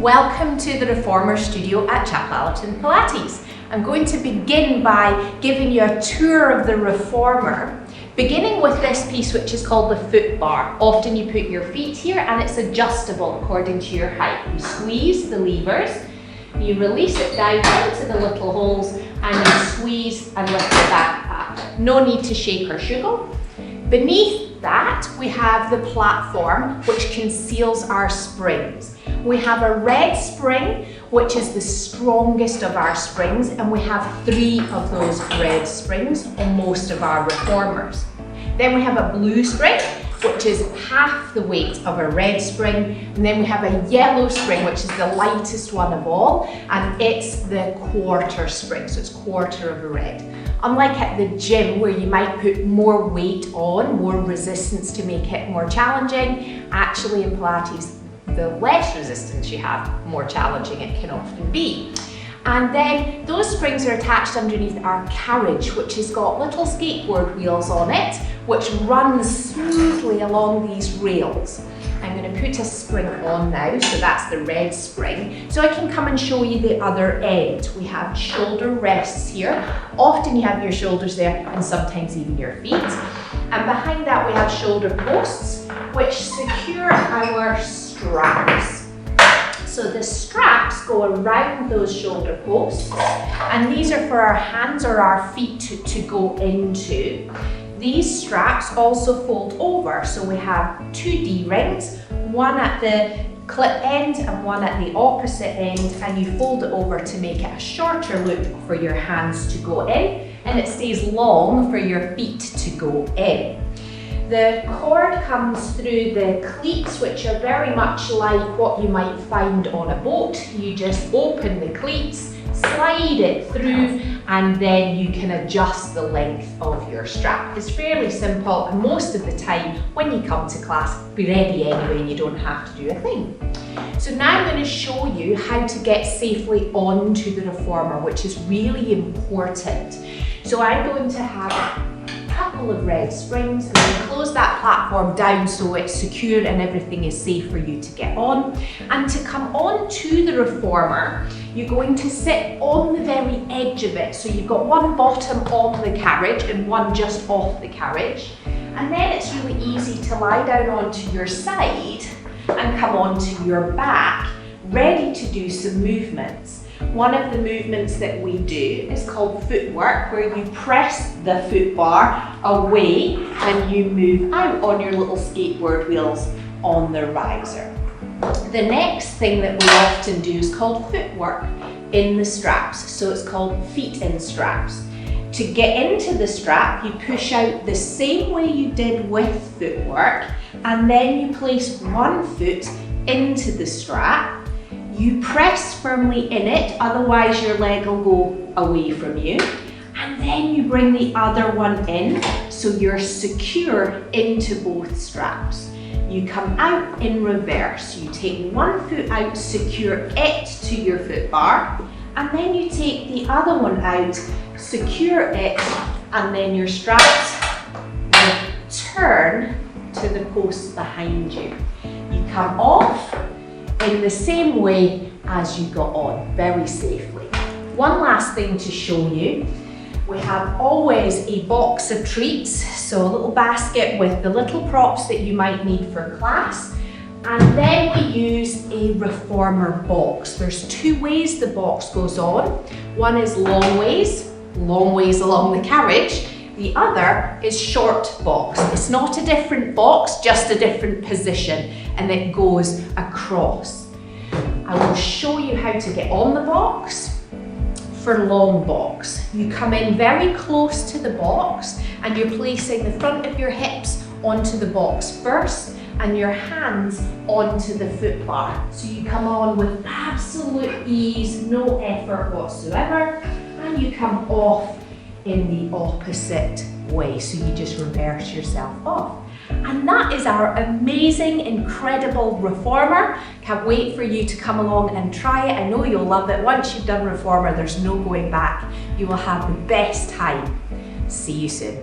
Welcome to the Reformer studio at Chapel Allerton Pilates. I'm going to begin by giving you a tour of the Reformer, beginning with this piece which is called the Footbar. Often you put your feet here and it's adjustable according to your height. You squeeze the levers, you release it down into the little holes and you squeeze and lift it back up. No need to shake or shuggle. Beneath that we have the platform which conceals our springs. We have a red spring which is the strongest of our springs, and we have 3 of those red springs on most of our reformers. Then we have a blue spring which is half the weight of a red spring, and then we have a yellow spring which is the lightest one of all, and it's the quarter spring, so it's quarter of a red. Unlike at the gym where you might put more weight on, more resistance to make it more challenging, actually in Pilates the less resistance you have, more challenging it can often be. And then those springs are attached underneath our carriage, which has got little skateboard wheels on it, which runs smoothly along these rails. I'm going to put a spring on now, so that's the red spring. So I can come and show you the other end. We have shoulder rests here. Often you have your shoulders there and sometimes even your feet. And behind that we have shoulder posts, which secure our straps. So the straps go around those shoulder posts, and these are for our hands or our feet to go into. These straps also fold over, so we have 2 D-rings, one at the clip end and one at the opposite end, and you fold it over to make it a shorter loop for your hands to go in, and it stays long for your feet to go in. The cord comes through the cleats, which are very much like what you might find on a boat. You just open the cleats, slide it through, and then you can adjust the length of your strap. It's fairly simple, and most of the time when you come to class, be ready anyway and you don't have to do a thing. So now I'm going to show you how to get safely onto the Reformer, which is really important. So I'm going to have a couple of red springs and then close that platform down so it's secure and everything is safe for you to get on. And to come on to the Reformer, you're going to sit on the very edge of it. So you've got one bottom on the carriage and one just off the carriage. And then it's really easy to lie down onto your side and come onto your back, ready to do some movements. One of the movements that we do is called footwork, where you press the foot bar away and you move out on your little skateboard wheels on the riser. The next thing that we often do is called footwork in the straps, so it's called feet in straps. To get into the strap, you push out the same way you did with footwork, and then you place one foot into the strap. You press firmly in it, otherwise your leg will go away from you. And then you bring the other one in, so you're secure into both straps. You come out in reverse. You take one foot out, secure it to your foot bar, and then you take the other one out, secure it, and then your straps will turn to the post behind you. You come off in the same way as you got on, very safely. One last thing to show you, we have always a box of treats, so a little basket with the little props that you might need for class, and then we use a Reformer box. There's 2 ways the box goes on. One is long ways along the carriage. The other is short box. It's not a different box, just a different position, and it goes across. I will show you how to get on the box. For long box, you come in very close to the box and you're placing the front of your hips onto the box first and your hands onto the foot bar. So you come on with absolute ease, no effort whatsoever, and you come off in the opposite way, so you just reverse yourself off. And that is our amazing, incredible Reformer. Can't wait for you to come along and try it. I know you'll love it. Once you've done Reformer, there's no going back. You will have the best time. See you soon.